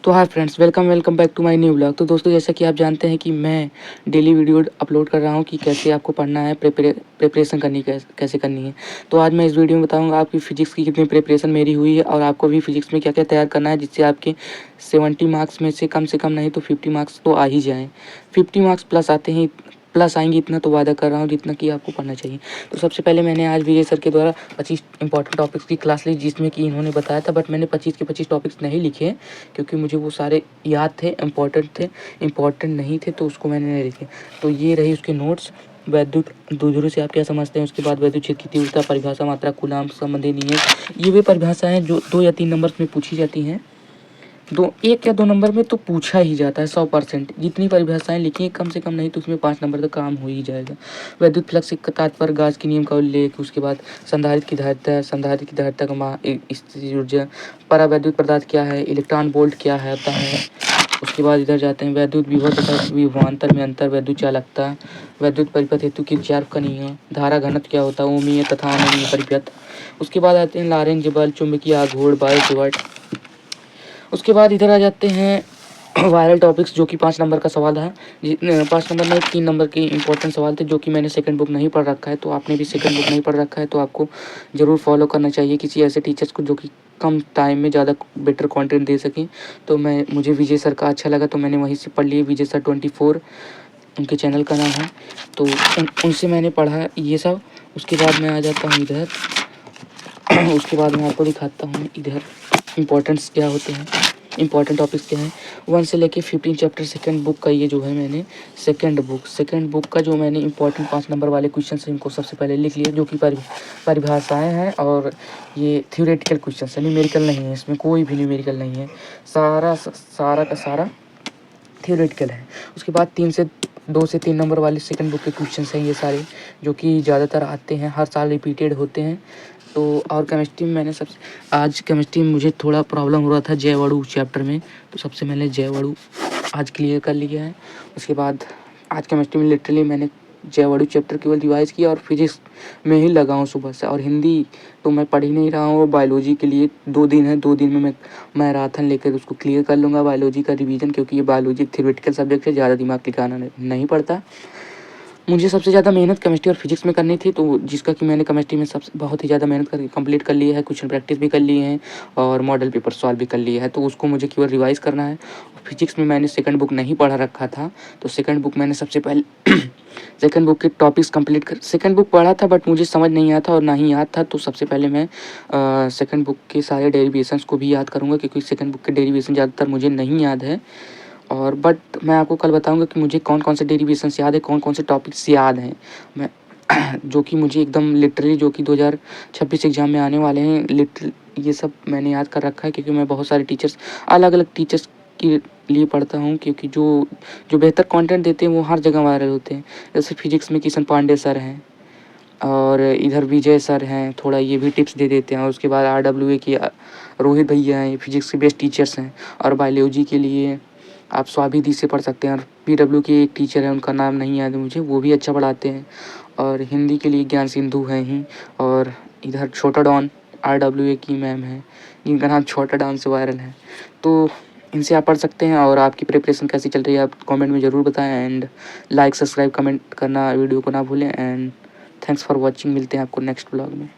तो hi friends, welcome back to my new blog. तो दोस्तों, जैसा कि आप जानते हैं कि मैं डेली वीडियो अपलोड कर रहा हूं कि कैसे आपको पढ़ना है, प्रिपरेशन करनी कैसे करनी है। तो आज मैं इस वीडियो में बताऊंगा आपकी फ़िज़िक्स की कितनी प्रिपरेशन मेरी हुई है और आपको भी फ़िज़िक्स में क्या क्या तैयार करना है, जिससे आपके 70 मार्क्स में से कम नहीं तो 50 मार्क्स तो आ ही जाएँ। 50 मार्क्स प्लस आएंगे, इतना तो वादा कर रहा हूँ जितना कि आपको पढ़ना चाहिए। तो सबसे पहले मैंने आज विजय सर के द्वारा 25 इंपॉर्टेंट टॉपिक्स की क्लास ली, जिसमें कि इन्होंने बताया था, बट मैंने 25 के 25 टॉपिक्स नहीं लिखे क्योंकि मुझे वो सारे याद थे, इम्पोर्टेंट नहीं थे, तो उसको मैंने नहीं लिखे। तो ये रही उसके नोट्स। वैद्युत द्विध्रुव से आप क्या समझते हैं, उसके बाद वैद्युत क्षेत्र की तीव्रता, परिभाषा, मात्रा, कूलाम्ब संबंधी नियम। ये वे परिभाषाएं जो 2 या 3 नंबर में पूछी जाती हैं। 1 या 2 नंबर में तो पूछा ही जाता है 100%। जितनी परिभाषाएं लिखी कम से कम नहीं तो उसमें 5 नंबर का काम हो ही जाएगा। वैद्युत फ्लक्स से तात्पर्य गाज के नियम का उल्लेख, उसके बाद संधारित्र की धारिता का स्थितिज ऊर्जा, परावैद्युत पदार्थ क्या है, इलेक्ट्रॉन वोल्ट क्या है होता है। उसके बाद इधर जाते हैं, वैद्युत विभव तथा विभवांतर में अंतर, वैद्युत चालकता, वैद्युत परिपथ हेतु किरचॉफ का नियम, धारा घनत्व क्या होता है, ओमीय तथा अनोमीय परिपथ। उसके बाद आते हैं लॉरेंज बल, चुंबकीय आघूर्ण, बायोसेवर्ट। उसके बाद इधर आ जाते हैं वायरल टॉपिक्स, जो कि 5 नंबर का सवाल है। 5 नंबर में 3 नंबर के इंपॉर्टेंट सवाल थे, जो कि मैंने सेकंड बुक नहीं पढ़ रखा है। तो आपने भी सेकंड बुक नहीं पढ़ रखा है तो आपको ज़रूर फॉलो करना चाहिए किसी ऐसे टीचर्स को जो कि कम टाइम में ज़्यादा बेटर कंटेंट दे सकें। तो मुझे विजय सर का अच्छा लगा तो मैंने वहीं से पढ़ लिए। विजय सर 24 उनके चैनल का नाम है। तो उनसे मैंने पढ़ा ये सब। उसके बाद मैं आ जाता हूँ इधर उसके बाद मैं आपको दिखाता हूँ इधर इम्पोर्टेंट्स क्या होते हैं, इंपॉर्टेंट टॉपिक्स क्या हैं। 1 से लेके 15 चैप्टर सेकंड बुक का ये जो है मैंने सेकंड बुक का जो मैंने इंपॉर्टेंट 5 नंबर वाले क्वेश्चन हैं, इनको सबसे पहले लिख लिया, जो कि परिभाषाएं हैं। और ये थ्योरेटिकल क्वेश्चन है, न्यूमेरिकल नहीं है, इसमें कोई भी न्यूमेरिकल नहीं है, सारा का सारा थ्योरेटिकल है। उसके बाद 2 से 3 नंबर वाले सेकंड बुक के क्वेश्चन हैं ये सारे, जो कि ज़्यादातर आते हैं, हर साल रिपीटेड होते हैं। तो और केमिस्ट्री में मैंने आज केमिस्ट्री में मुझे थोड़ा प्रॉब्लम हो रहा था जैवड़ू चैप्टर में, तो सबसे पहले जैवड़ू आज क्लियर कर लिया है। उसके बाद आज केमिस्ट्री में लिटरली मैंने जैवड़ू चैप्टर केवल रिवाइज किया और फिजिक्स में ही लगा हूँ सुबह से। और हिंदी तो मैं पढ़ ही नहीं रहा हूँ। बायोलॉजी के लिए 2 दिन है, 2 दिन में मैं मैराथन लेकर उसको क्लियर कर लूँगा बायोलॉजी का रिवीजन, क्योंकि ये बायोलॉजी थ्योरेटिकल सब्जेक्ट है, ज़्यादा दिमाग लगाना नहीं पड़ता। मुझे सबसे ज़्यादा मेहनत केमिस्ट्री और फिजिक्स में करनी थी, तो जिसका कि मैंने केमिस्ट्री में बहुत ही ज़्यादा मेहनत करके कंप्लीट कर लिया है। क्वेश्चन प्रैक्टिस भी कर लिए हैं और मॉडल पेपर सॉल्व भी कर लिया है, तो उसको मुझे केवल रिवाइज़ करना है। फिजिक्स में मैंने सेकंड बुक नहीं पढ़ा रखा था, तो सेकंड बुक मैंने सबसे पहले सेकंड बुक के टॉपिक्स कंप्लीट कर सेकंड बुक पढ़ा था, बट मुझे समझ नहीं आया था और ना ही याद था। तो सबसे पहले मैं सेकंड बुक के सारे डेरिवेशंस को भी याद करूँगा, क्योंकि सेकंड बुक के डेरिवेशन ज़्यादातर मुझे नहीं याद है। और बट मैं आपको कल बताऊंगा कि मुझे कौन कौन से डेरिवेशंस याद है, कौन कौन से टॉपिक्स याद हैं मैं जो कि मुझे एकदम लिटरली, जो कि 2026 एग्ज़ाम में आने वाले हैं, ये सब मैंने याद कर रखा है। क्योंकि मैं बहुत सारे अलग अलग टीचर्स के लिए पढ़ता हूँ, क्योंकि जो बेहतर कंटेंट देते हैं वो हर जगह वायरल होते हैं। जैसे फिजिक्स में किशन पांडे सर हैं और इधर विजय सर हैं, थोड़ा ये भी टिप्स दे देते हैं। और उसके बाद RWA की रोहित भैया हैं, फिजिक्स के बेस्ट टीचर्स हैं। और बायोलॉजी के लिए आप स्वाभिधि से पढ़ सकते हैं। और PW के एक टीचर हैं, उनका नाम नहीं याद है मुझे, वो भी अच्छा पढ़ाते हैं। और हिंदी के लिए ज्ञान सिंधु हैं ही। और इधर छोटा डॉन RWA की मैम है, जिनका नाम छोटा डॉन से वायरल है। तो इनसे आप पढ़ सकते हैं। और आपकी प्रिपरेशन कैसी चल रही है आप कमेंट में ज़रूर बताएं। एंड लाइक, सब्सक्राइब, कमेंट करना वीडियो को ना भूलें। And thanks for watching. मिलते हैं आपको नेक्स्ट ब्लॉग में।